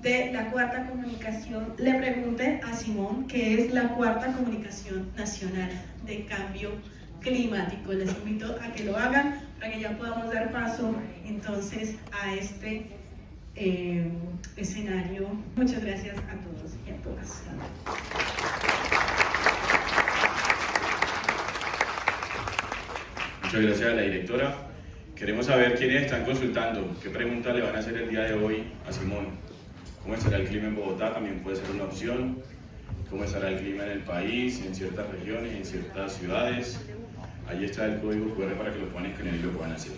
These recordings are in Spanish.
de la Cuarta Comunicación le pregunte a Simón qué es la Cuarta Comunicación Nacional de Cambio Climático. Les invito a que lo hagan para que ya podamos dar paso entonces a este escenario. Muchas gracias a todos y a todas. Muchas gracias a la directora. Queremos saber quiénes están consultando, qué preguntas le van a hacer el día de hoy a Simón. ¿Cómo estará el clima en Bogotá? También puede ser una opción. ¿Cómo estará el clima en el país, en ciertas regiones, en ciertas ciudades? Ahí está el código QR para que lo puedan escanear y lo puedan hacer.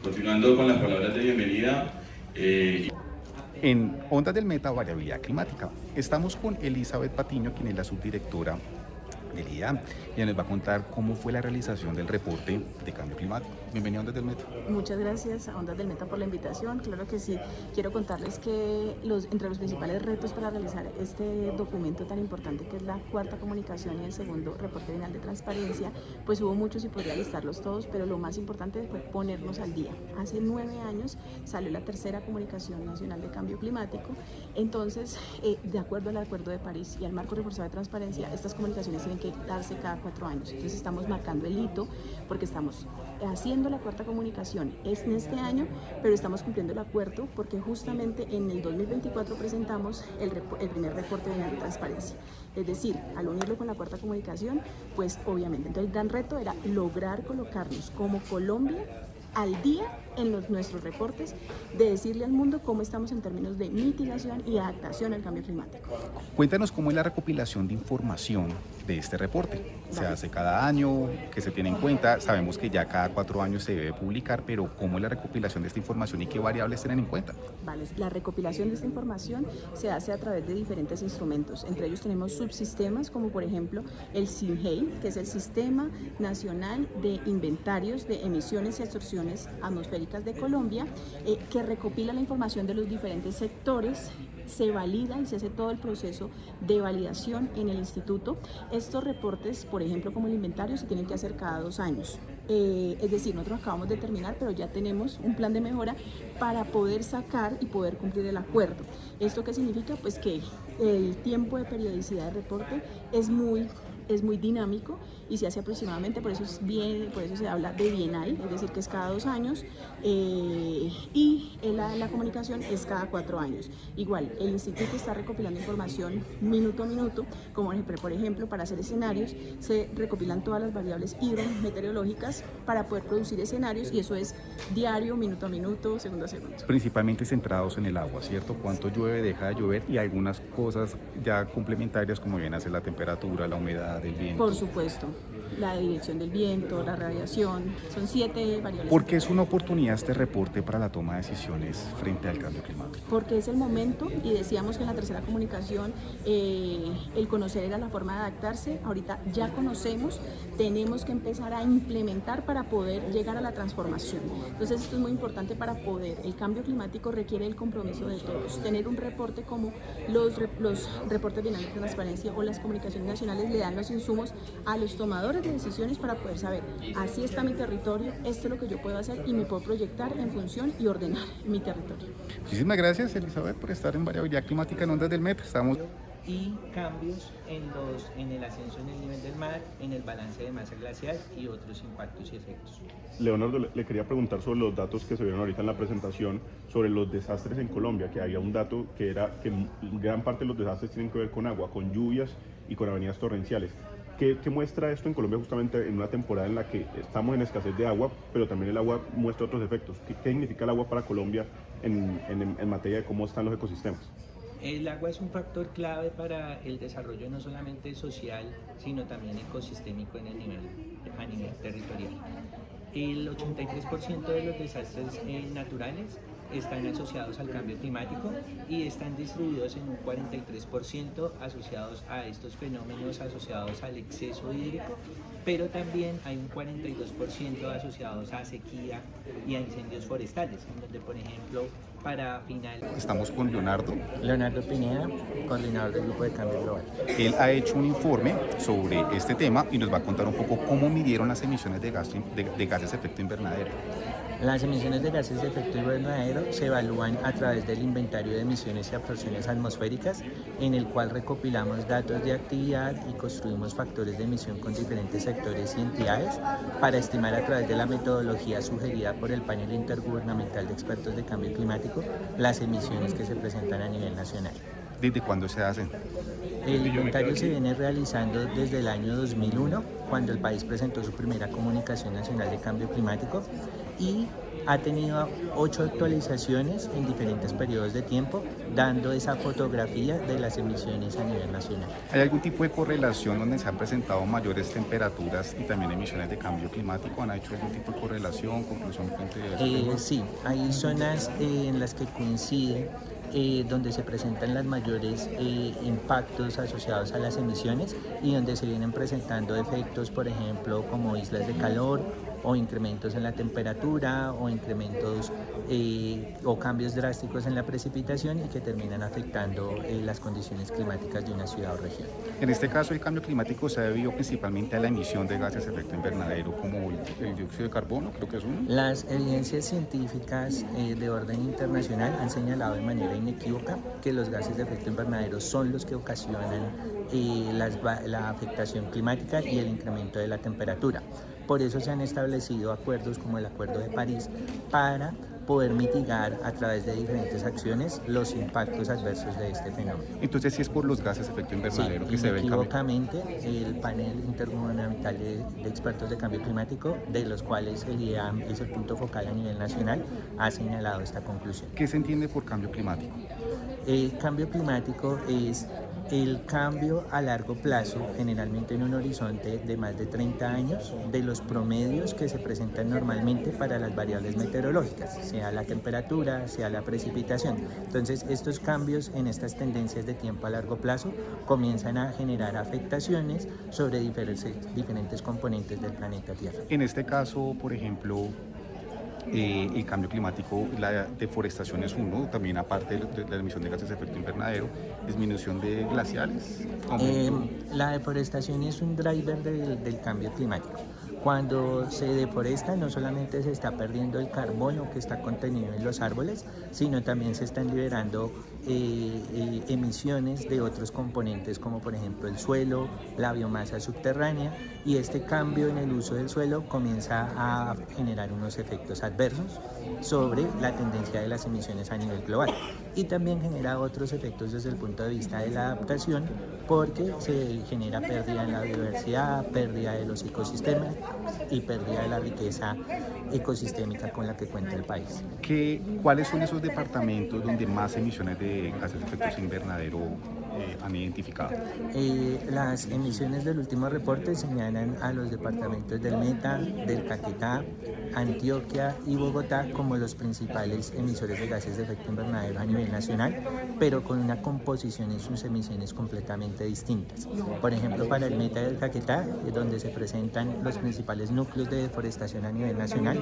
Continuando con las palabras de bienvenida. En Ondas del Meta, variabilidad climática, estamos con Elizabeth Patiño, quien es la subdirectora del IDA. Ella nos va a contar cómo fue la realización del reporte de cambio climático. Bienvenida a Ondas del Meta. Muchas gracias a Ondas del Meta por la invitación. Claro que sí, quiero contarles que entre los principales retos para realizar este documento tan importante que es la Cuarta Comunicación y el segundo reporte final de transparencia, pues hubo muchos y podría listarlos todos, pero lo más importante fue ponernos al día. Hace 9 años salió la tercera Comunicación Nacional de Cambio Climático. Entonces, de acuerdo al Acuerdo de París y al Marco Reforzado de Transparencia, estas comunicaciones tienen que darse cada 4 años. Entonces estamos marcando el hito porque estamos haciendo la Cuarta Comunicación es en este año, pero estamos cumpliendo el acuerdo porque justamente en el 2024 presentamos el primer reporte final de transparencia. Es decir, al unirlo con la Cuarta Comunicación, pues obviamente, entonces el gran reto era lograr colocarnos como Colombia al día en nuestros reportes, de decirle al mundo cómo estamos en términos de mitigación y adaptación al cambio climático. Cuéntanos cómo es la recopilación de información de este reporte. Se hace cada año, qué se tiene en cuenta. Sabemos que ya cada 4 años se debe publicar, pero ¿cómo es la recopilación de esta información y qué variables tienen en cuenta? Vale, la recopilación de esta información se hace a través de diferentes instrumentos. Entre ellos tenemos subsistemas como por ejemplo el SINGEI, que es el Sistema Nacional de Inventarios de Emisiones y Absorciones Atmosféricas de Colombia, que recopila la información de los diferentes sectores, se valida y se hace todo el proceso de validación en el instituto. Estos reportes, por ejemplo, como el inventario, se tienen que hacer cada 2 años. Es decir, nosotros acabamos de terminar, pero ya tenemos un plan de mejora para poder sacar y poder cumplir el acuerdo. ¿Esto qué significa? Pues que el tiempo de periodicidad de reporte es muy dinámico y se hace aproximadamente, por eso se habla de bienal, es decir, que es cada 2 años, y la comunicación es cada 4 años. Igual, el instituto está recopilando información minuto a minuto, como por ejemplo, para hacer escenarios, se recopilan todas las variables hidrometeorológicas para poder producir escenarios, y eso es diario, minuto a minuto, segundo a segundo. Principalmente centrados en el agua, ¿cierto? Cuánto llueve, deja de llover y algunas cosas ya complementarias como viene a ser la temperatura, la humedad, el viento. Por supuesto, la dirección del viento, la radiación, son 7 variables. ¿Por qué es una oportunidad este reporte para la toma de decisiones frente al cambio climático? Porque es el momento, y decíamos que en la tercera comunicación el conocer era la forma de adaptarse. Ahorita ya conocemos, tenemos que empezar a implementar para poder llegar a la transformación. Entonces esto es muy importante para poder, el cambio climático requiere el compromiso de todos. Tener un reporte como los reportes bienales de transparencia o las comunicaciones nacionales le dan los insumos a los tomadores de decisiones para poder saber, así está mi territorio, esto es lo que yo puedo hacer y me puedo proyectar en función y ordenar mi territorio. Muchísimas gracias, Elizabeth, por estar en Variabilidad Climática en Ondas del Meta. Estamos y cambios en el ascenso en el nivel del mar, en el balance de masa glacial y otros impactos y efectos. Leonardo, le quería preguntar sobre los datos que se vieron ahorita en la presentación sobre los desastres en Colombia, que había un dato que era que gran parte de los desastres tienen que ver con agua, con lluvias y con avenidas torrenciales. ¿Qué muestra esto en Colombia justamente en una temporada en la que estamos en escasez de agua, pero también el agua muestra otros efectos? ¿Qué significa el agua para Colombia en materia de cómo están los ecosistemas? El agua es un factor clave para el desarrollo no solamente social, sino también ecosistémico a nivel territorial. El 83% de los desastres naturales están asociados al cambio climático y están distribuidos en un 43% asociados a estos fenómenos asociados al exceso hídrico, pero también hay un 42% asociados a sequía y a incendios forestales, en donde, por ejemplo, para final... Estamos con Leonardo Pineda, coordinador del Grupo de Cambio Global. Él ha hecho un informe sobre este tema y nos va a contar un poco cómo midieron las emisiones de gases de efecto invernadero. Las emisiones de gases de efecto invernadero se evalúan a través del inventario de emisiones y absorciones atmosféricas, en el cual recopilamos datos de actividad y construimos factores de emisión con diferentes sectores y entidades para estimar a través de la metodología sugerida por el panel intergubernamental de expertos de cambio climático las emisiones que se presentan a nivel nacional. ¿Desde cuándo se hacen? El inventario se viene realizando desde el año 2001, cuando el país presentó su primera Comunicación Nacional de Cambio Climático, y ha tenido 8 actualizaciones en diferentes periodos de tiempo, dando esa fotografía de las emisiones a nivel nacional. ¿Hay algún tipo de correlación donde se han presentado mayores temperaturas y también emisiones de cambio climático? ¿Han hecho algún tipo de correlación, conclusión frente a eso? Sí, hay zonas en las que coinciden, donde se presentan los mayores impactos asociados a las emisiones y donde se vienen presentando efectos, por ejemplo, como islas de calor o incrementos en la temperatura o incrementos o cambios drásticos en la precipitación y que terminan afectando las condiciones climáticas de una ciudad o región. En este caso, el cambio climático se ha debido principalmente a la emisión de gases de efecto invernadero, como el dióxido de carbono, creo que es uno. Las evidencias científicas de orden internacional han señalado de manera inequívoca que los gases de efecto invernadero son los que ocasionan la afectación climática y el incremento de la temperatura. Por eso se han establecido acuerdos como el Acuerdo de París para poder mitigar a través de diferentes acciones los impactos adversos de este fenómeno. Entonces, sí es por los gases de efecto invernadero que se ve el cambio. Inequívocamente, el panel intergubernamental de expertos de cambio climático, de los cuales el IEAM es el punto focal a nivel nacional, ha señalado esta conclusión. ¿Qué se entiende por cambio climático? El cambio climático es el cambio a largo plazo, generalmente en un horizonte de más de 30 años, de los promedios que se presentan normalmente para las variables meteorológicas, sea la temperatura, sea la precipitación. Entonces, estos cambios en estas tendencias de tiempo a largo plazo comienzan a generar afectaciones sobre diferentes componentes del planeta Tierra. En este caso, por ejemplo, el cambio climático, la deforestación es uno, también aparte de la emisión de gases de efecto invernadero, disminución de glaciares. La deforestación es un driver del cambio climático. Cuando se deforesta, no solamente se está perdiendo el carbono que está contenido en los árboles, sino también se están liberando emisiones de otros componentes, como por ejemplo el suelo, la biomasa subterránea, y este cambio en el uso del suelo comienza a generar unos efectos adversos sobre la tendencia de las emisiones a nivel global, y también genera otros efectos desde el punto de vista de la adaptación, porque se genera pérdida en la biodiversidad, pérdida de los ecosistemas y pérdida de la riqueza ecosistémica con la que cuenta el país. ¿Cuáles son esos departamentos donde más emisiones de gases de efecto invernadero han identificado? Las emisiones del último reporte señalan a los departamentos del Meta, del Caquetá, Antioquia y Bogotá como los principales emisores de gases de efecto invernadero a nivel nacional, pero con una composición en sus emisiones completamente distintas. Por ejemplo, para el Meta del Caquetá, donde se presentan los principales núcleos de deforestación a nivel nacional,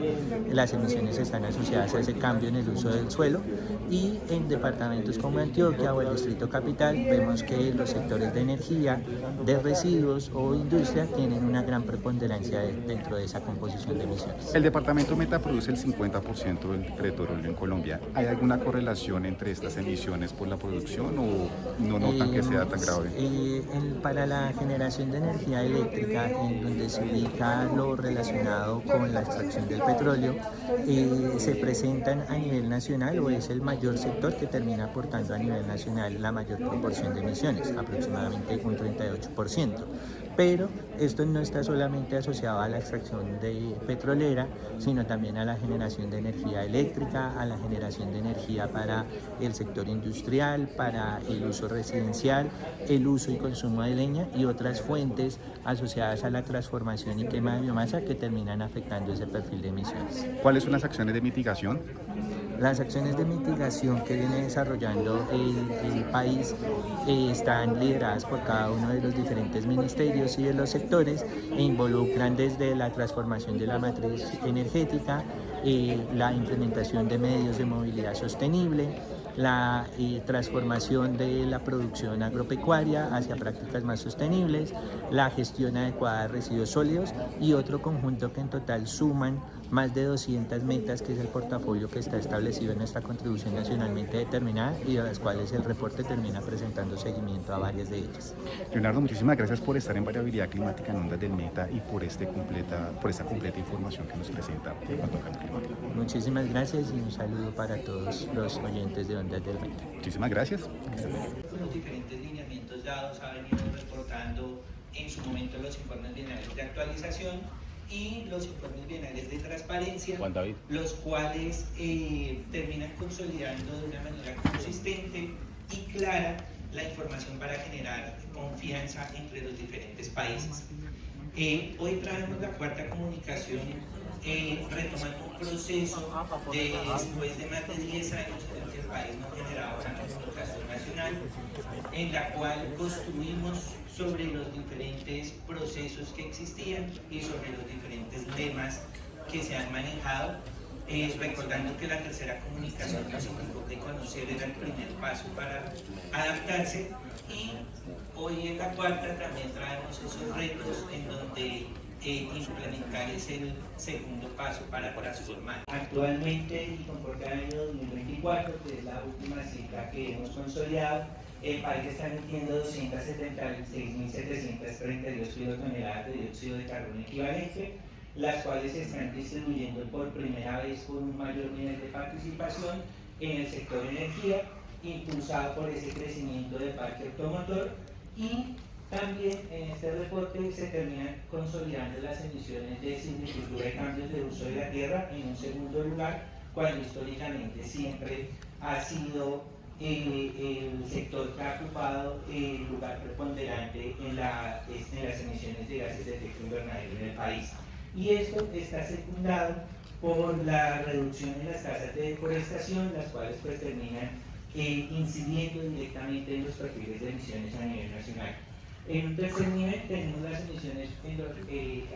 las emisiones están asociadas a ese cambio en el uso del suelo, y en departamentos como Antioquia o el Distrito Capital vemos que los sectores de energía, de residuos o industria tienen una gran preponderancia dentro de esa composición de emisiones. El departamento Meta produce el 50% del petróleo en Colombia. ¿Hay alguna correlación entre estas emisiones por la producción o no notan que sea tan grave? Para la generación de energía eléctrica, en donde se ubica lo relacionado con la extracción del petróleo, se presentan a nivel nacional, o es el mayor sector que termina aportando a nivel nacional la mayor proporción de emisiones, aproximadamente un 38%. Pero esto no está solamente asociado a la extracción petrolera, sino también a la generación de energía eléctrica, a la generación de energía para el sector industrial, para el uso residencial, el uso y consumo de leña y otras fuentes asociadas a la transformación y quema de biomasa que terminan afectando ese perfil de emisiones. ¿Cuáles son las acciones de mitigación? Las acciones de mitigación que viene desarrollando el país están lideradas por cada uno de los diferentes ministerios y de los sectores, e involucran desde la transformación de la matriz energética, la implementación de medios de movilidad sostenible, la transformación de la producción agropecuaria hacia prácticas más sostenibles, la gestión adecuada de residuos sólidos y otro conjunto que en total suman más de 200 metas, que es el portafolio que está establecido en esta contribución nacionalmente determinada y de las cuales el reporte termina presentando seguimiento a varias de ellas. Leonardo, muchísimas gracias por estar en Variabilidad Climática en Ondas del Meta y por esta completa información que nos presenta en cuanto al cambio climático. Muchísimas gracias y un saludo para todos los oyentes de Ondas del Meta. Muchísimas gracias. Los diferentes lineamientos dados ha venido reportando en su momento los informes bienales de actualización y los informes bienales de transparencia, los cuales terminan consolidando de una manera consistente y clara la información para generar confianza entre los diferentes países. Hoy traemos la cuarta comunicación retomando un proceso de después de más de 10 años en el que el país no generaba una comunicación nacional, en la cual construimos sobre los diferentes procesos que existían y sobre los diferentes temas que se han manejado, recordando que la tercera comunicación nos indicó que conocer era el primer paso para adaptarse, y hoy en la cuarta también traemos esos retos en donde implementar es el segundo paso para transformar. Actualmente, y conforme al año 2024, que es la última cifra que hemos consolidado, el país está emitiendo 276.732 kilotoneladas de dióxido de carbono equivalente, las cuales se están distribuyendo por primera vez con un mayor nivel de participación en el sector energía, impulsado por ese crecimiento del parque automotor, y también en este reporte se terminan consolidando las emisiones de silvicultura y cambios de uso de la tierra en un segundo lugar, cuando históricamente siempre ha sido el sector que ha ocupado el lugar preponderante en las emisiones de gases de efecto invernadero en el país. Y esto está secundado por la reducción en las tasas de deforestación, las cuales pues terminan incidiendo directamente en los perfiles de emisiones a nivel nacional. En un tercer nivel tenemos las emisiones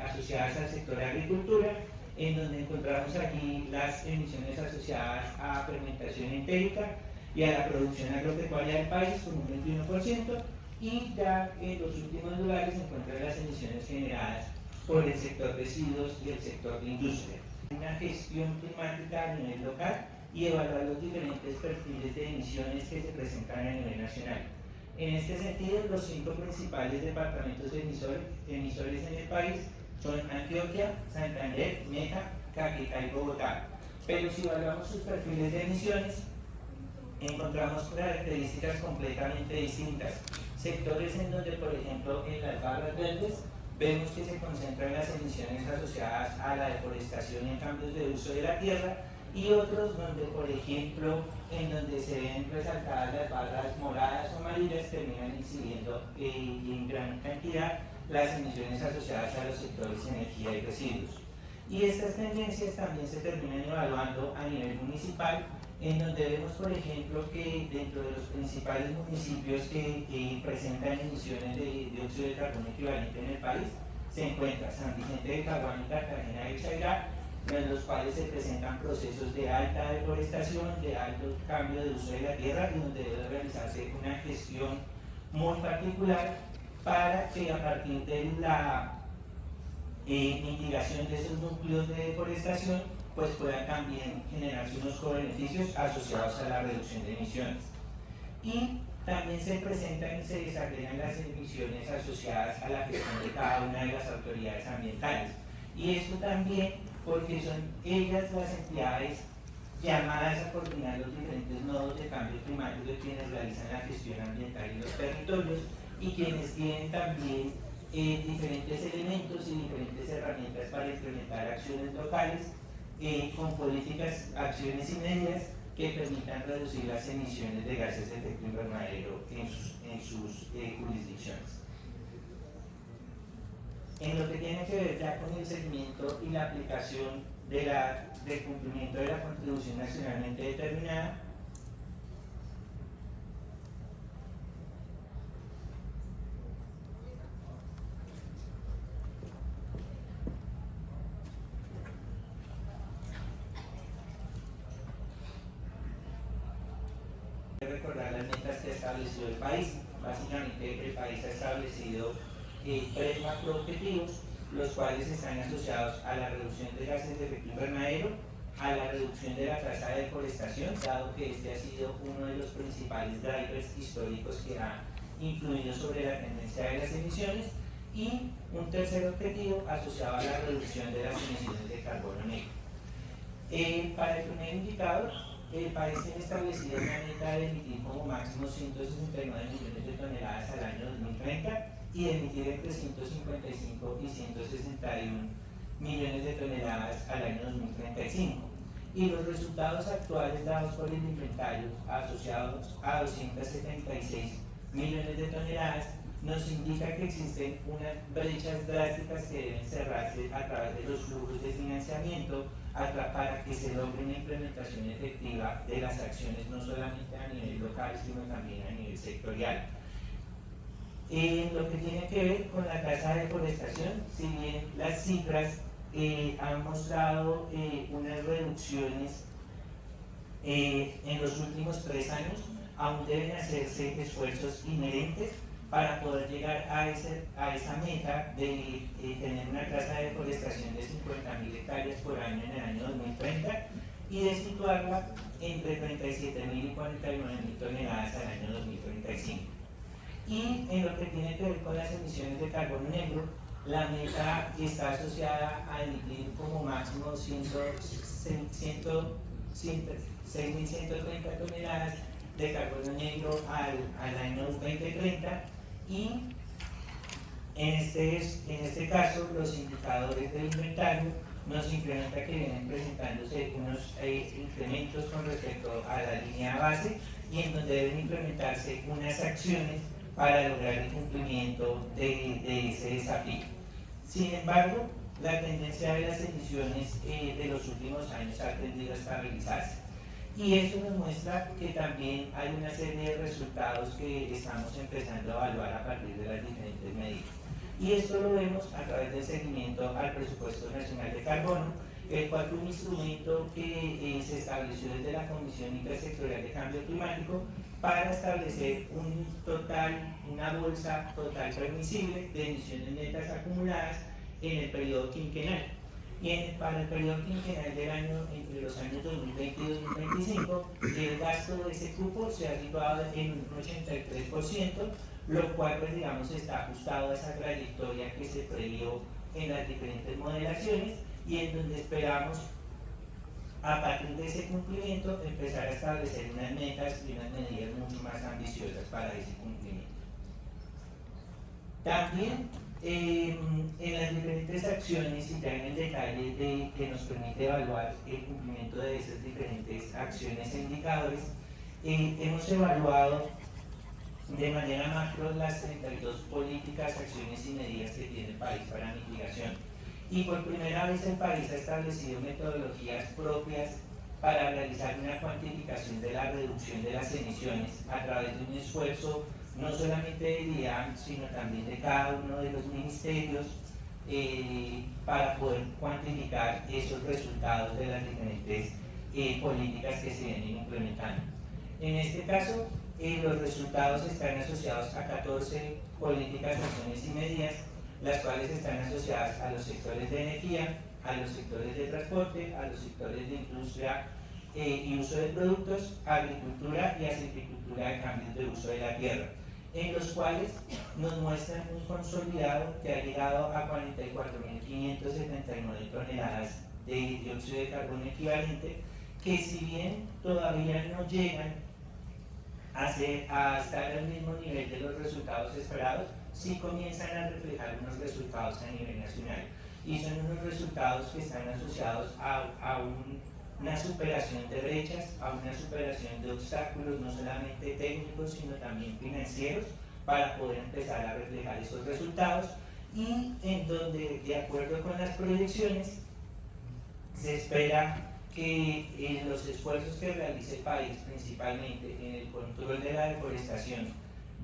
asociadas al sector de agricultura, en donde encontramos aquí las emisiones asociadas a fermentación entérica y a la producción agropecuaria del país con un 21%, y ya en los últimos lugares se encuentran las emisiones generadas por el sector de residuos y el sector de industria. Una gestión climática a nivel local y evaluar los diferentes perfiles de emisiones que se presentan a nivel nacional. En este sentido, los 5 principales departamentos emisores en el país son Antioquia, Santander, Meta, Caquetá y Bogotá. Pero si evaluamos sus perfiles de emisiones, encontramos características completamente distintas. Sectores en donde, por ejemplo, en las barras verdes, vemos que se concentran las emisiones asociadas a la deforestación y cambios de uso de la tierra, y otros donde, por ejemplo, en donde se ven resaltadas las barras moradas o amarillas, terminan incidiendo y en gran cantidad las emisiones asociadas a los sectores energía y residuos. Y estas tendencias también se terminan evaluando a nivel municipal, en donde vemos, por ejemplo, que dentro de los principales municipios que presentan emisiones de dióxido de carbono equivalente en el país, se encuentra San Vicente de Caguán y Cartagena de Chairá, en los cuales se presentan procesos de alta deforestación, de alto cambio de uso de la tierra, y donde debe realizarse una gestión muy particular para que a partir de la mitigación de esos núcleos de deforestación, pues puedan también generarse unos co-beneficios asociados a la reducción de emisiones. Y también se presentan y se desagregan las emisiones asociadas a la gestión de cada una de las autoridades ambientales. Y esto también porque son ellas las entidades llamadas a coordinar los diferentes nodos de cambio climático de quienes realizan la gestión ambiental en los territorios, y quienes tienen también diferentes elementos y diferentes herramientas para implementar acciones locales con políticas, acciones y medidas que permitan reducir las emisiones de gases de efecto invernadero en sus jurisdicciones. En lo que tiene que ver ya con el seguimiento y la aplicación del cumplimiento de la contribución nacionalmente determinada, recordar las metas que ha establecido el país. Básicamente el país ha establecido 3 macroobjetivos, los cuales están asociados a la reducción de gases de efecto invernadero, a la reducción de la tasa de deforestación, dado que este ha sido uno de los principales drivers históricos que ha influido sobre la tendencia de las emisiones, y un tercer objetivo asociado a la reducción de las emisiones de carbono negro. Para el primer indicador, el país tiene establecido una meta de emitir como máximo 169 millones de toneladas al año 2030 y de emitir entre 155 y 161 millones de toneladas al año 2035. Y los resultados actuales dados por el inventario asociados a 276 millones de toneladas nos indica que existen unas brechas drásticas que deben cerrarse a través de los flujos de financiamiento para que se logre una implementación efectiva de las acciones, no solamente a nivel local, sino también a nivel sectorial. En lo que tiene que ver con la tasa de deforestación, si bien las cifras han mostrado unas reducciones en los últimos 3 años, aún deben hacerse esfuerzos inherentes para poder llegar a esa meta de tener una tasa de deforestación de 50.000 hectáreas por año en el año 2030 y de situarla entre 37.000 y 49.000 toneladas al año 2035. Y en lo que tiene que ver con las emisiones de carbono negro, la meta está asociada a emitir como máximo 6.130 toneladas de carbono negro al año 2030, y en este caso los indicadores del inventario nos incrementa que vienen presentándose unos incrementos con respecto a la línea base y en donde deben implementarse unas acciones para lograr el cumplimiento de ese desafío. Sin embargo, la tendencia de las emisiones de los últimos años ha tendido a estabilizarse. Y eso nos muestra que también hay una serie de resultados que estamos empezando a evaluar a partir de las diferentes medidas. Y esto lo vemos a través del seguimiento al Presupuesto Nacional de Carbono, el cual fue un instrumento que se estableció desde la Comisión Intersectorial de Cambio Climático para establecer una bolsa total permisible de emisiones netas acumuladas en el periodo quinquenal. Y para el periodo quinquenal del año, entre los años 2020 y 2025, el gasto de ese cupo se ha situado en un 83%, lo cual, pues, digamos, está ajustado a esa trayectoria que se previó en las diferentes modelaciones y en donde esperamos, a partir de ese cumplimiento, empezar a establecer unas metas y unas medidas mucho más ambiciosas para ese cumplimiento. También, en las diferentes acciones y ya en el detalle que nos permite evaluar el cumplimiento de esas diferentes acciones e indicadores, hemos evaluado de manera macro las 32 políticas, acciones y medidas que tiene el país para mitigación. Y por primera vez el país ha establecido metodologías propias para realizar una cuantificación de la reducción de las emisiones a través de un esfuerzo no solamente del IAM, sino también de cada uno de los ministerios, para poder cuantificar esos resultados de las diferentes políticas que se vienen implementando. En este caso, los resultados están asociados a 14 políticas, acciones y medidas, las cuales están asociadas a los sectores de energía, a los sectores de transporte, a los sectores de industria y uso de productos, agricultura y silvicultura de cambios de uso de la tierra, en los cuales nos muestran un consolidado que ha llegado a 44.579 toneladas de dióxido de carbono equivalente, que si bien todavía no llegan a estar al mismo nivel de los resultados esperados, sí comienzan a reflejar unos resultados a nivel nacional. Y son unos resultados que están asociados a una superación de brechas, a una superación de obstáculos, no solamente técnicos, sino también financieros, para poder empezar a reflejar esos resultados, y en donde, de acuerdo con las proyecciones, se espera que los esfuerzos que realice el país, principalmente en el control de la deforestación,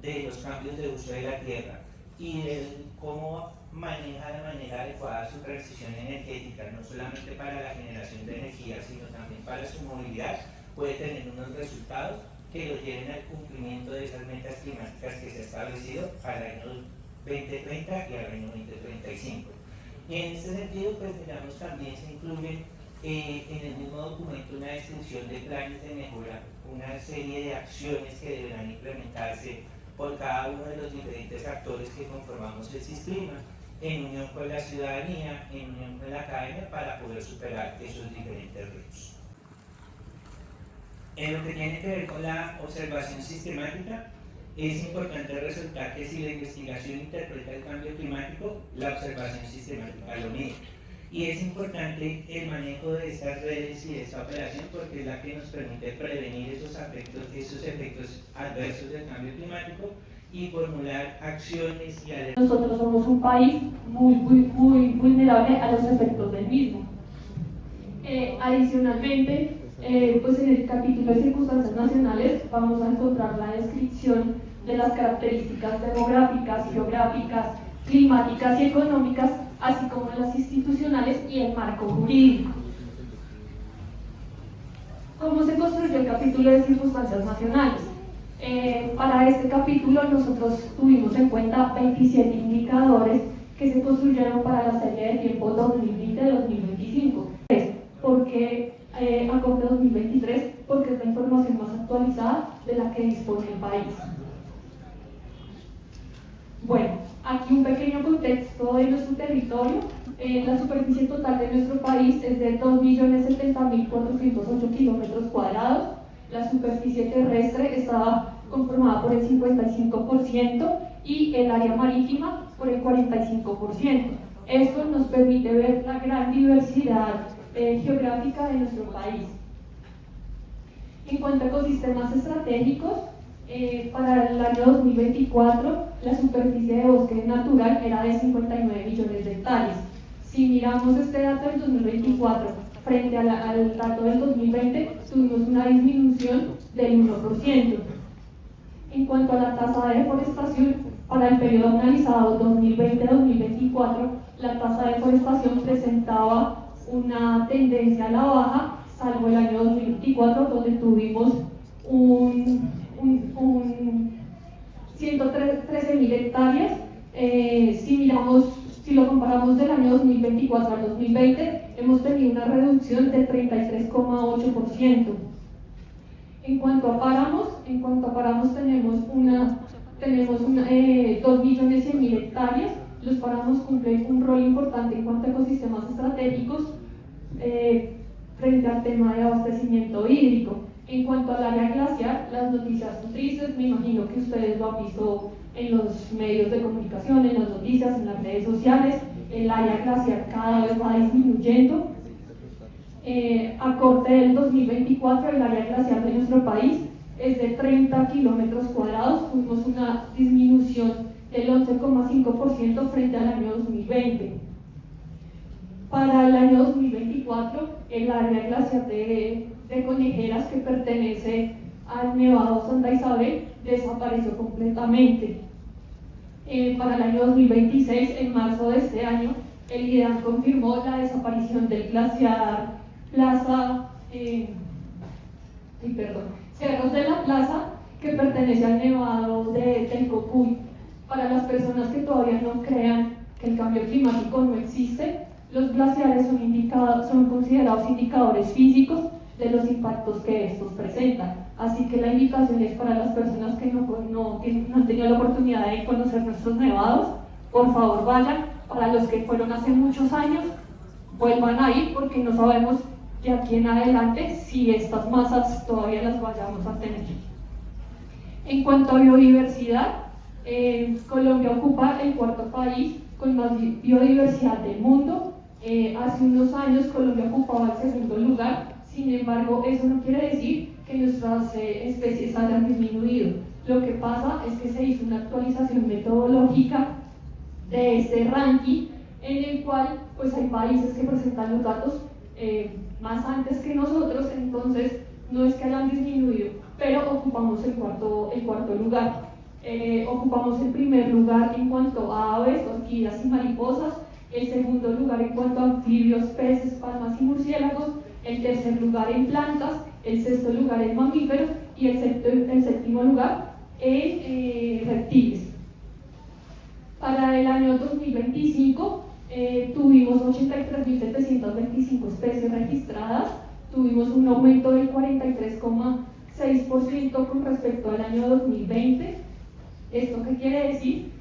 de los cambios de uso de la tierra y de cómo maneja de manera adecuada su transición energética, no solamente para la generación de energía, sino también para su movilidad, puede tener unos resultados que lo lleven al cumplimiento de esas metas climáticas que se ha establecido para el año 2030 y al año 2035. Y en este sentido, pues digamos, también se incluye en el mismo documento una descripción de planes de mejora, una serie de acciones que deberán implementarse por cada uno de los diferentes actores que conformamos el sistema, en unión con la ciudadanía, en unión con la academia, para poder superar esos diferentes retos. En lo que tiene que ver con la observación sistemática, es importante resaltar que si la investigación interpreta el cambio climático, la observación sistemática lo mide. Y es importante el manejo de estas redes y de esta operación porque es la que nos permite prevenir esos efectos adversos del cambio climático y formular acciones y alertas. Nosotros somos un país muy vulnerable a los efectos del mismo. Adicionalmente, pues en el capítulo de circunstancias nacionales vamos a encontrar la descripción de las características demográficas, geográficas, climáticas y económicas, así como las institucionales y el marco jurídico. ¿Cómo se construyó el capítulo de circunstancias nacionales? Para este capítulo nosotros tuvimos en cuenta 27 indicadores que se construyeron para la serie de tiempo 2020-2025. ¿Por qué acorde 2023? Porque es la información más actualizada de la que dispone el país. Bueno, aquí un pequeño contexto de nuestro territorio. La superficie total de nuestro país es de 2.070.408 kilómetros cuadrados. La superficie terrestre está conformada por el 55% y el área marítima por el 45%. Esto nos permite ver la gran diversidad geográfica de nuestro país. En cuanto a ecosistemas estratégicos, para el año 2024 la superficie de bosque natural era de 59 millones de hectáreas. Si miramos este dato del 2024 frente al dato del 2020, tuvimos una disminución del 1%. En cuanto a la tasa de deforestación, para el periodo analizado 2020-2024, la tasa de deforestación presentaba una tendencia a la baja, salvo el año 2024, donde tuvimos 113.000 hectáreas. Si lo comparamos del año 2024 al 2020, hemos tenido una reducción del 33,8%. En cuanto a páramos tenemos 2.100.000 hectáreas. Los páramos cumplen un rol importante en cuanto a ecosistemas estratégicos frente al tema de abastecimiento hídrico. En cuanto al área glaciar, las noticias son tristes, me imagino que ustedes lo han visto en los medios de comunicación, en las noticias, en las redes sociales. El área glaciar cada vez va disminuyendo. A corte del 2024, el área glaciar de nuestro país es de 30 kilómetros cuadrados. Tuvimos una disminución del 11,5% frente al año 2020. Para el año 2024, el área glaciar de Conejeras, que pertenece al Nevado Santa Isabel, desapareció completamente. Para el año 2026, en marzo de este año, el IDEAM confirmó la desaparición del glaciar Cerros de la Plaza, que pertenece al Nevado del Cocuy. Para las personas que todavía no crean que el cambio climático no existe, los glaciares son considerados indicadores físicos de los impactos que estos presentan. Así que la invitación es para las personas que no han tenido la oportunidad de conocer nuestros nevados, por favor vayan. Para los que fueron hace muchos años, vuelvan a ir, porque no sabemos de aquí en adelante si estas masas todavía las vayamos a tener. En cuanto a biodiversidad, Colombia ocupa el cuarto país con más biodiversidad del mundo. Hace unos años Colombia ocupaba el segundo lugar. Sin embargo, eso no quiere decir que nuestras especies hayan disminuido. Lo que pasa es que se hizo una actualización metodológica de este ranking, en el cual pues hay países que presentan los datos más antes que nosotros, entonces no es que hayan disminuido, pero ocupamos el cuarto lugar. Ocupamos el primer lugar en cuanto a aves, orquídeas y mariposas, el segundo lugar en cuanto a anfibios, peces, palmas y murciélagos, el tercer lugar en plantas el sexto lugar en mamíferos y el séptimo lugar en reptiles. Para el año 2025 tuvimos 83.725 especies registradas, tuvimos un aumento del 43,6% con respecto al año 2020. ¿Esto qué quiere decir?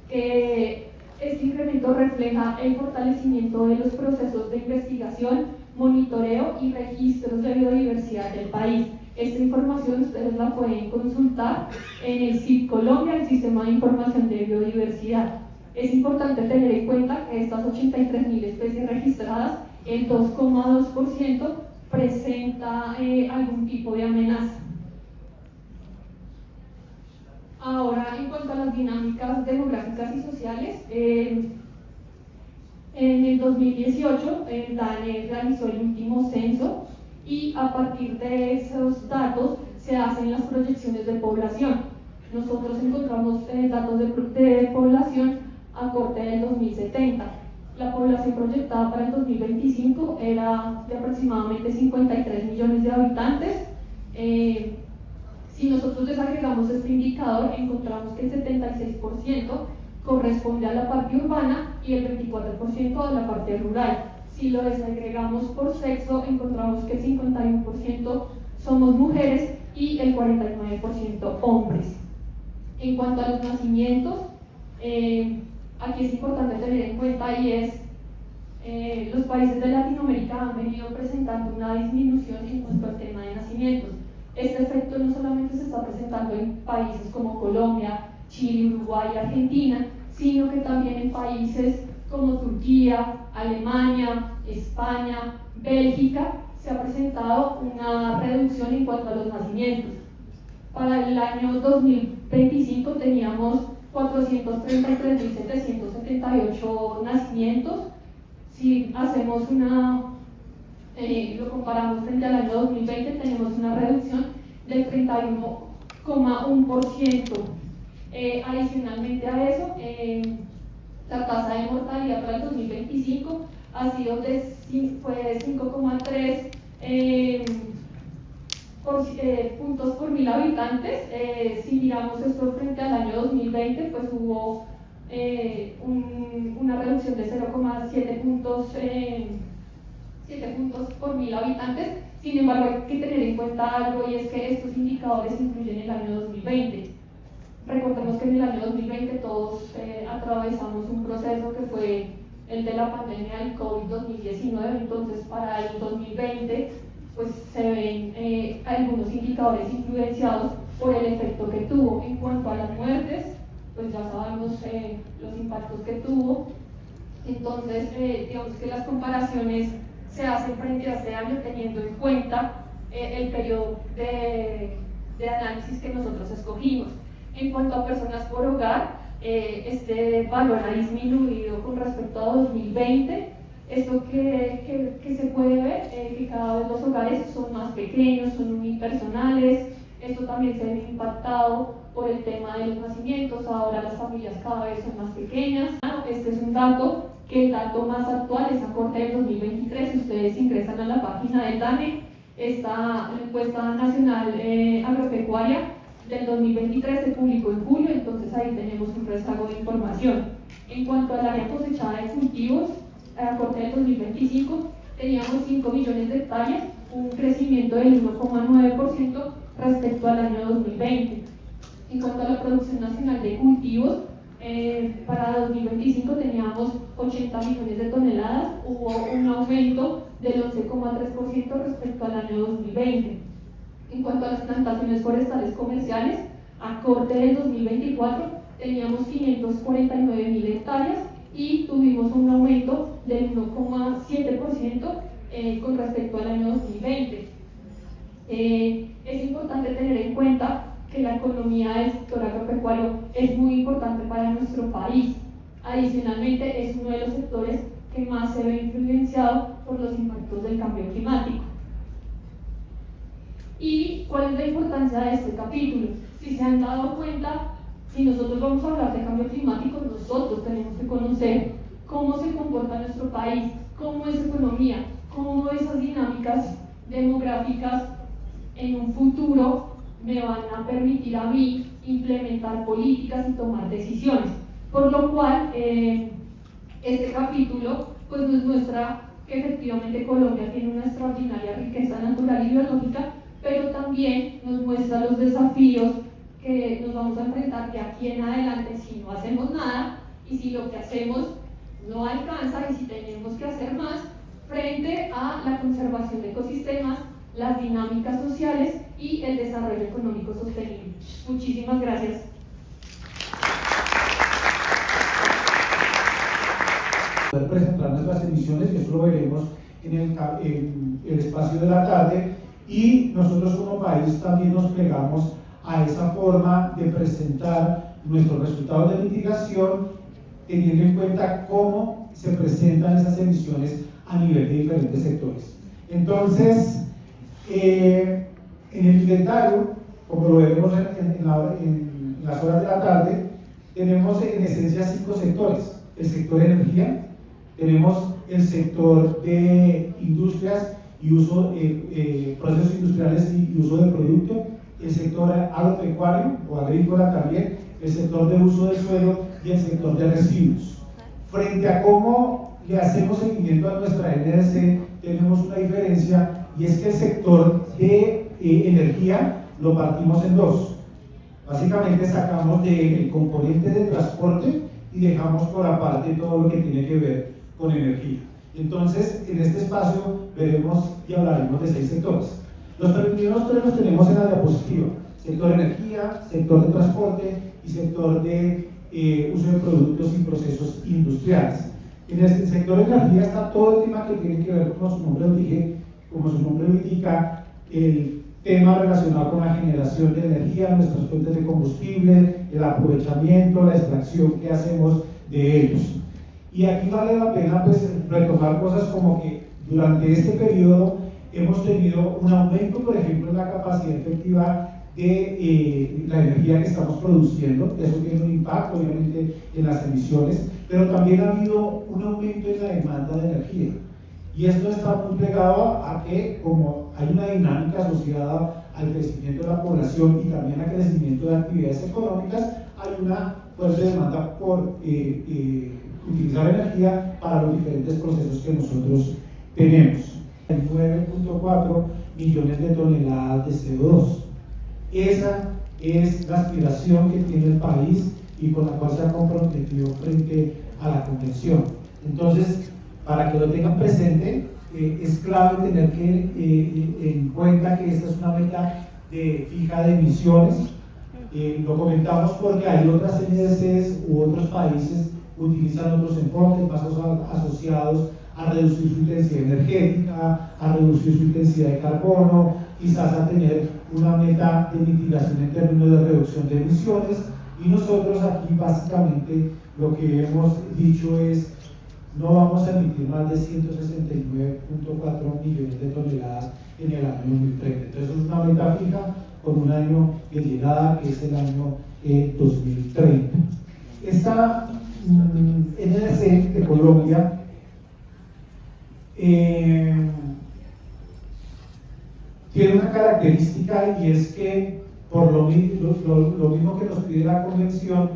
Que este incremento refleja el fortalecimiento de los procesos de investigación, monitoreo y registros de biodiversidad del país. Esta información ustedes la pueden consultar en el SIB Colombia, el Sistema de Información de Biodiversidad. Es importante tener en cuenta que estas 83.000 especies registradas, el 2,2% presenta algún tipo de amenaza. Ahora, en cuanto a las dinámicas demográficas y sociales, en el 2018 el DANE realizó el último censo y a partir de esos datos se hacen las proyecciones de población. Nosotros encontramos datos de población a corte del 2070. La población proyectada para el 2025 era de aproximadamente 53 millones de habitantes. Si nosotros desagregamos este indicador, encontramos que el 76% corresponde a la parte urbana y el 24% a la parte rural. Si lo desagregamos por sexo, encontramos que el 51% somos mujeres y el 49% hombres. En cuanto a los nacimientos, aquí es importante tener en cuenta y es los países de Latinoamérica han venido presentando una disminución en cuanto al tema de nacimientos. Este efecto no solamente se está presentando en países como Colombia, Chile, Uruguay y Argentina, sino que también en países como Turquía, Alemania, España, Bélgica, se ha presentado una reducción en cuanto a los nacimientos. Para el año 2025 teníamos 433.778 nacimientos. Si hacemos lo comparamos frente al año 2020, tenemos una reducción del 31,1%. Adicionalmente a eso, la tasa de mortalidad para el 2025 fue de 5,3 puntos por mil habitantes. Si miramos esto frente al año 2020, pues hubo una reducción de 0,7 puntos, 7 puntos por mil habitantes. Sin embargo, hay que tener en cuenta algo, y es que estos indicadores incluyen el año 2020. Recordemos que en el año 2020 todos atravesamos un proceso que fue el de la pandemia del COVID-19, entonces para el 2020 pues se ven algunos indicadores influenciados por el efecto que tuvo. En cuanto a las muertes, pues ya sabemos los impactos que tuvo. Entonces, digamos que las comparaciones se hacen frente a este año teniendo en cuenta el periodo de análisis que nosotros escogimos. En cuanto a personas por hogar, este valor ha disminuido con respecto a 2020. Esto que se puede ver, que cada vez los hogares son más pequeños, son unipersonales. Esto también se ve impactado por el tema de los nacimientos. Ahora las familias cada vez son más pequeñas. Este es un dato, que el dato más actual es a corte del 2023. Si ustedes ingresan a la página del DANE, está la encuesta nacional agropecuaria del 2023, se publicó en julio, entonces ahí tenemos un rezago de información. En cuanto al área cosechada de cultivos, a corte del 2025 teníamos 5 millones de hectáreas, un crecimiento del 1,9% respecto al año 2020. En cuanto a la producción nacional de cultivos, para 2025 teníamos 80 millones de toneladas, hubo un aumento del 11,3% respecto al año 2020. En cuanto a las plantaciones forestales comerciales, a corte del 2024 teníamos 549.000 hectáreas y tuvimos un aumento del 1,7% con respecto al año 2020. Es importante tener en cuenta que la economía del sector agropecuario es muy importante para nuestro país. Adicionalmente, es uno de los sectores que más se ve influenciado por los impactos del cambio climático. ¿Y cuál es la importancia de este capítulo? Si se han dado cuenta, si nosotros vamos a hablar de cambio climático, nosotros tenemos que conocer cómo se comporta nuestro país, cómo es su economía, cómo esas dinámicas demográficas en un futuro me van a permitir a mí implementar políticas y tomar decisiones. Por lo cual, este capítulo pues, nos muestra que efectivamente Colombia tiene una extraordinaria riqueza natural y biológica, pero también nos muestra los desafíos que nos vamos a enfrentar de aquí en adelante si no hacemos nada y si lo que hacemos no alcanza y si tenemos que hacer más frente a la conservación de ecosistemas, las dinámicas sociales y el desarrollo económico sostenible. Muchísimas gracias. Poder presentar nuestras emisiones, y eso lo veremos en el espacio de la tarde, y nosotros como país también nos plegamos a esa forma de presentar nuestros resultados de mitigación, teniendo en cuenta cómo se presentan esas emisiones a nivel de diferentes sectores. Entonces, en el inventario, como lo veremos en las horas de la tarde, tenemos en esencia 5 sectores: el sector energía, tenemos el sector de industrias y uso, procesos industriales y uso de producto, el sector agropecuario o agrícola también, el sector de uso del suelo y el sector de residuos. Frente a cómo le hacemos seguimiento a nuestra NDC, tenemos una diferencia, y es que el sector de energía lo partimos en dos. Básicamente sacamos del componente de transporte y dejamos por aparte todo lo que tiene que ver con energía. Entonces, en este espacio veremos y hablaremos de 6 sectores. Los primeros 3 los tenemos en la diapositiva: sector energía, sector de transporte y sector de uso de productos y procesos industriales. En el sector energía está todo el tema que tiene que ver, como su nombre lo indica, el tema relacionado con la generación de energía, nuestras fuentes de combustible, el aprovechamiento, la extracción que hacemos de ellos. Y aquí vale la pena pues, retomar cosas como que durante este periodo hemos tenido un aumento, por ejemplo, en la capacidad efectiva de la energía que estamos produciendo. Eso tiene un impacto obviamente en las emisiones, pero también ha habido un aumento en la demanda de energía. Y esto está muy pegado a que, como hay una dinámica asociada al crecimiento de la población y también al crecimiento de actividades económicas, hay una fuerte demanda por utilizar energía para los diferentes procesos que nosotros tenemos. 9.4 millones de toneladas de CO2. Esa es la aspiración que tiene el país y con la cual se ha comprometido frente a la convención. Entonces, para que lo tengan presente, es clave tener en cuenta que esta es una meta fija de emisiones. Lo comentamos porque hay otras NDCs u otros países utilizan otros enfoques más asociados a reducir su intensidad energética, a reducir su intensidad de carbono, quizás a tener una meta de mitigación en términos de reducción de emisiones. Y nosotros aquí básicamente lo que hemos dicho es: no vamos a emitir más de 169.4 millones de toneladas en el año 2030. Entonces es una meta fija con un año de llegada, que es el año 2030. Esta NDC de Colombia tiene una característica, y es que por lo mismo que nos pide la convención,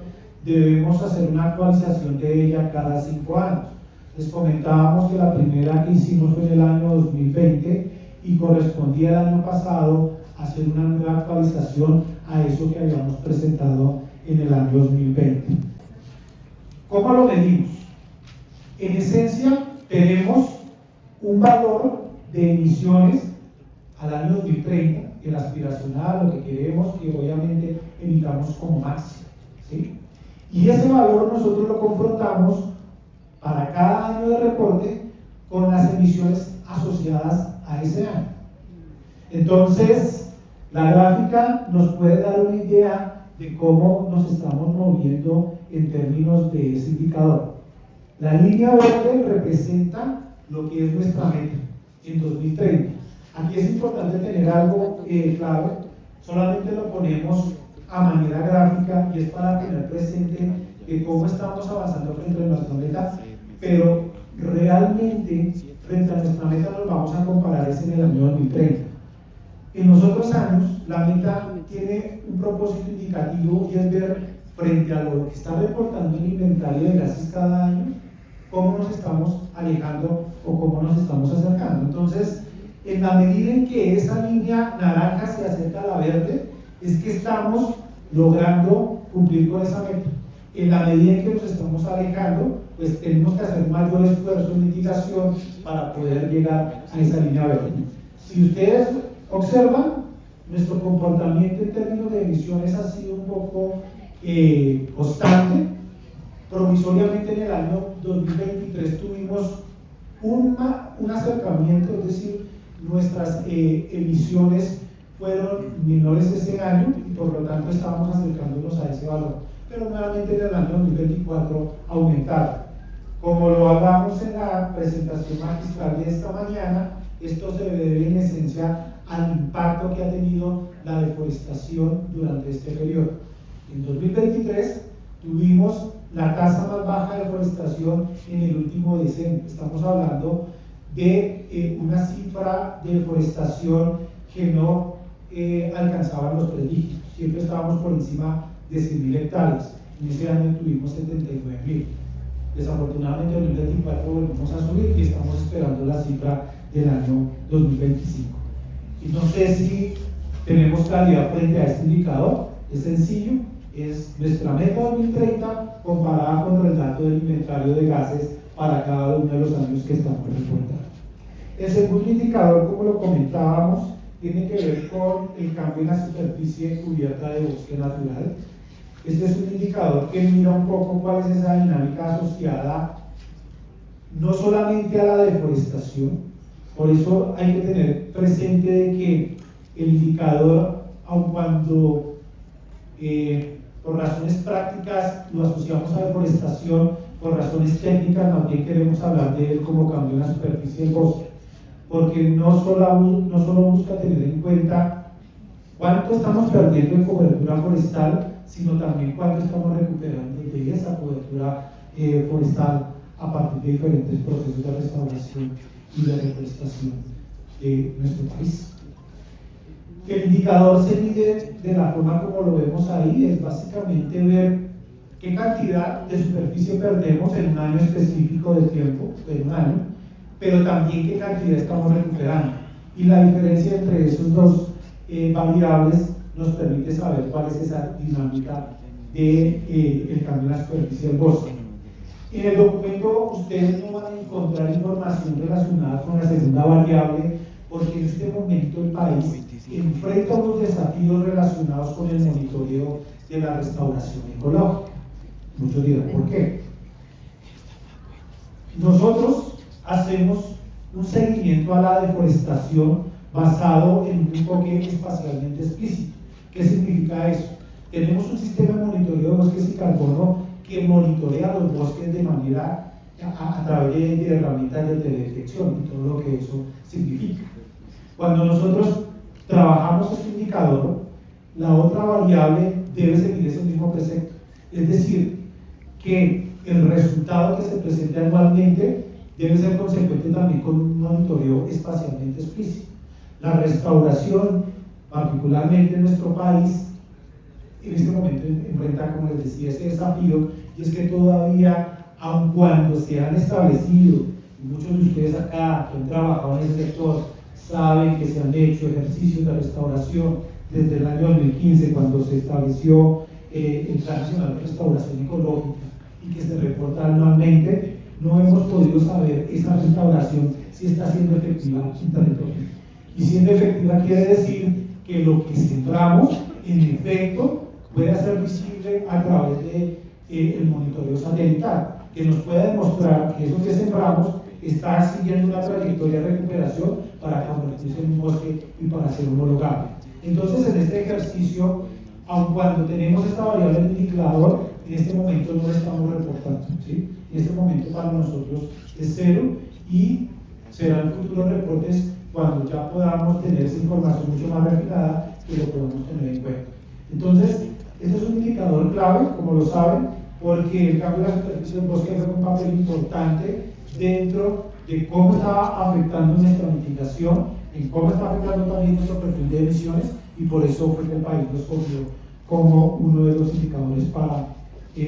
debemos hacer una actualización de ella cada 5 años. Les comentábamos que la primera que hicimos fue en el año 2020 y correspondía el año pasado hacer una nueva actualización a eso que habíamos presentado en el año 2020. ¿Cómo lo medimos? En esencia, tenemos un valor de emisiones al año 2030, el aspiracional, lo que queremos que obviamente emitamos como máximo, ¿sí? Y ese valor nosotros lo confrontamos para cada año de reporte con las emisiones asociadas a ese año. Entonces, la gráfica nos puede dar una idea de cómo nos estamos moviendo en términos de ese indicador. La línea verde representa lo que es nuestra meta en 2030. Aquí es importante tener algo claro, solamente lo ponemos a manera gráfica y es para tener presente cómo estamos avanzando frente a nuestra meta, pero realmente frente a nuestra meta nos vamos a comparar es en el año 2030. En los otros años, la meta tiene un propósito indicativo y es ver, frente a lo que está reportando el inventario de gases cada año, cómo nos estamos alejando o cómo nos estamos acercando. Entonces, en la medida en que esa línea naranja se acerca a la verde, es que estamos logrando cumplir con esa meta. En la medida en que nos estamos alejando, pues tenemos que hacer mayor esfuerzo en mitigación para poder llegar a esa línea verde. Si ustedes observan, nuestro comportamiento en términos de emisiones ha sido un poco constante. Provisoriamente en el año 2023 tuvimos un acercamiento, es decir, nuestras emisiones fueron menores ese año y por lo tanto estábamos acercándonos a ese valor. Pero nuevamente en el año 2024 aumentaron. Como lo hablamos en la presentación magistral de esta mañana, esto se debe en esencia al impacto que ha tenido la deforestación durante este periodo. En 2023 tuvimos la tasa más baja de deforestación en el último decenio. Estamos hablando de una cifra de deforestación que no alcanzaba los 3 dígitos. Siempre estábamos por encima de 100.000 hectáreas. En ese año tuvimos 79.000. Desafortunadamente en 2024 volvemos a subir y estamos esperando la cifra del año 2025. Y no sé si tenemos claridad frente a este indicador. Es sencillo, es nuestra meta 2030 comparada con el dato del inventario de gases para cada uno de los años que estamos reportando. El segundo indicador, como lo comentábamos, tiene que ver con el cambio en la superficie cubierta de bosque natural. Este es un indicador que mira un poco cuál es esa dinámica asociada no solamente a la deforestación. Por eso hay que tener presente de que el indicador, aun cuando por razones prácticas lo asociamos a deforestación, por razones técnicas más bien queremos hablar de él como cambio en la superficie del bosque, porque no solo busca tener en cuenta cuánto estamos perdiendo en cobertura forestal, sino también cuánto estamos recuperando de esa cobertura forestal a partir de diferentes procesos de restauración y de reforestación de nuestro país. El indicador se mide de la forma como lo vemos ahí, es básicamente ver qué cantidad de superficie perdemos en un año específico de tiempo, en un año, pero también qué cantidad estamos recuperando. Y la diferencia entre esos dos variables nos permite saber cuál es esa dinámica del cambio en la superficie del bosque. En el documento ustedes no van a encontrar información relacionada con la segunda variable, porque en este momento el país enfrenta unos desafíos relacionados con el monitoreo de la restauración ecológica. Muchos dirán, ¿por qué? Nosotros hacemos un seguimiento a la deforestación basado en un enfoque espacialmente explícito. ¿Qué significa eso? Tenemos un sistema de monitoreo de bosques y carbono que monitorea los bosques de manera a través de herramientas de detección y todo lo que eso significa. Cuando nosotros trabajamos este indicador, la otra variable debe seguir ese mismo precepto. Es decir, que el resultado que se presente anualmente debe ser consecuente también con un monitoreo espacialmente explícito. La restauración, particularmente en nuestro país, en este momento enfrenta, como les decía, ese desafío, y es que todavía, aun cuando se han establecido, y muchos de ustedes acá que han trabajado en ese sector, saben que se han hecho ejercicios de restauración desde el año 2015, cuando se estableció el Plan Nacional de Restauración Ecológica y que se reporta anualmente, no hemos podido saber esa restauración si está siendo efectiva en territorio. Y siendo efectiva quiere decir que lo que sembramos, en efecto, puede ser visible a través del monitoreo satelital, que nos pueda demostrar que eso que sembramos está siguiendo una trayectoria de recuperación para convertirse en un bosque y para ser homologable. Entonces, en este ejercicio, aun cuando tenemos esta variable en el indicador, en este momento no la estamos reportando, ¿sí? En este momento para nosotros es 0 y serán futuros reportes cuando ya podamos tener esa información mucho más refinada que lo podamos tener en cuenta. Entonces, este es un indicador clave, como lo saben, porque el cambio de la superficie del bosque juega un papel importante dentro de cómo está afectando nuestra mitigación en cómo está afectando también nuestro perfil de emisiones, y por eso fue que el país lo escogió como uno de los indicadores para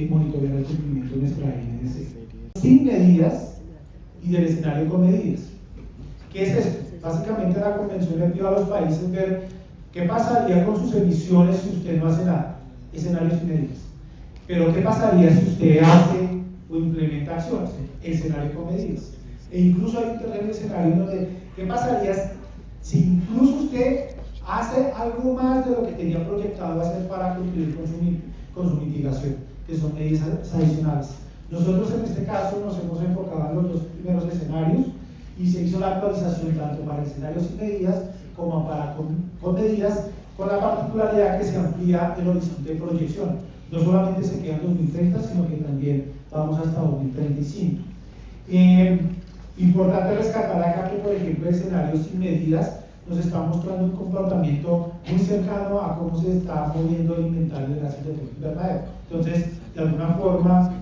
monitorear el cumplimiento de nuestra NDC. Sin medidas y del escenario con medidas. ¿Qué es esto? Básicamente la convención le pidió a los países ver qué pasaría con sus emisiones si usted no hace nada, escenarios sin medidas. Pero ¿qué pasaría si usted hace o implementa acciones, escenario con medidas? E incluso hay un terreno escenario donde ¿qué pasaría si incluso usted hace algo más de lo que tenía proyectado hacer para cumplir con su mitigación, que son medidas adicionales? Nosotros en este caso nos hemos enfocado en los dos primeros escenarios y se hizo la actualización tanto para escenarios sin medidas como para con medidas, con la particularidad que se amplía el horizonte de proyección. No solamente se queda en 2030, sino que también vamos hasta 2035. Importante rescatar acá que, por ejemplo, escenarios sin medidas nos está mostrando un comportamiento muy cercano a cómo se está moviendo el inventario de gases de efecto invernadero. Entonces, de alguna forma,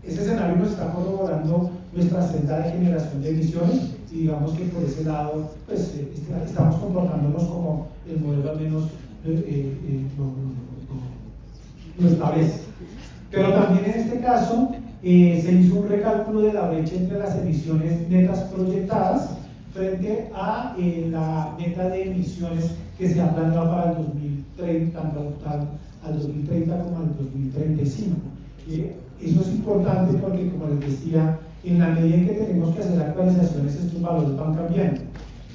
ese escenario nos está corroborando nuestra senda de generación de emisiones, y digamos que por ese lado pues, estamos comportándonos como el modelo al menos lo establece. Pero también en este caso se hizo un recálculo de la brecha entre las emisiones netas proyectadas frente a la meta de emisiones que se ha planeado para el 2030, tanto al 2030 como al 2035. Eso es importante porque, como les decía, en la medida en que tenemos que hacer actualizaciones, estos valores van cambiando.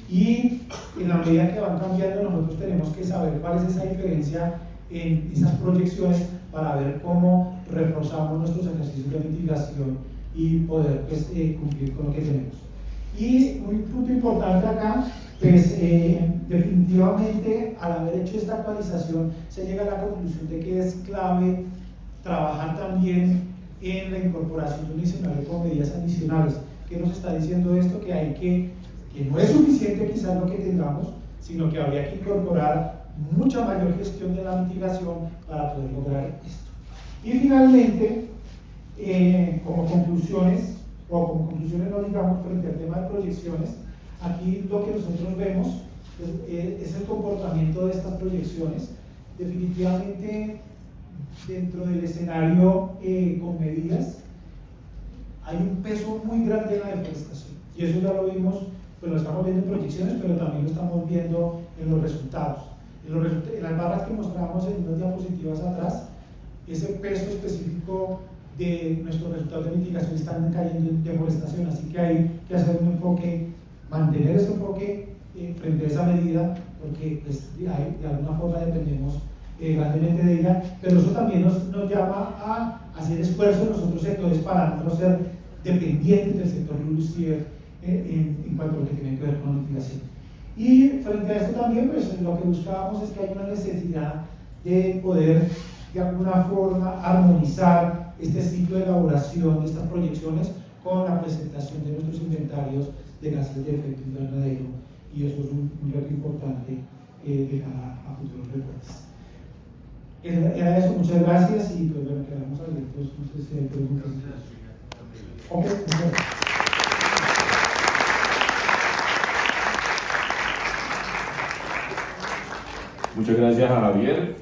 Y en la medida que van cambiando, nosotros tenemos que saber cuál es esa diferencia en esas proyecciones para ver cómo reforzamos nuestros ejercicios de mitigación y poder pues, cumplir con lo que tenemos. Y un punto importante acá, pues definitivamente al haber hecho esta actualización se llega a la conclusión de que es clave trabajar también en la incorporación de un escenario con medidas adicionales. ¿Qué nos está diciendo esto? Que no es suficiente quizás lo que tengamos, sino que habría que incorporar mucha mayor gestión de la mitigación para poder lograr esto. Y finalmente, como conclusiones no digamos frente al tema de proyecciones, aquí lo que nosotros vemos es el comportamiento de estas proyecciones. Definitivamente, dentro del escenario con medidas, hay un peso muy grande en la deforestación, y eso ya lo vimos, pues lo estamos viendo en proyecciones, pero también lo estamos viendo en los resultados. En las barras que mostrábamos en unas diapositivas atrás, ese peso específico de nuestros resultados de mitigación están cayendo en deforestación, así que hay que hacer un enfoque, mantener ese enfoque frente a esa medida, porque pues, de alguna forma dependemos grandemente de ella, pero eso también nos llama a hacer esfuerzos en los otros sectores para no ser dependientes del sector LULUCF en cuanto a lo que tiene que ver con la mitigación. Y frente a esto también, pues lo que buscábamos es que hay una necesidad de poder de alguna forma armonizar este ciclo de elaboración de estas proyecciones con la presentación de nuestros inventarios de gases de efecto invernadero, y eso es un reto importante de cara a futuros reportes. Era eso, muchas gracias, y pues bueno, quedamos abiertos, no sé si hay preguntas. Ok, muchas gracias a Javier.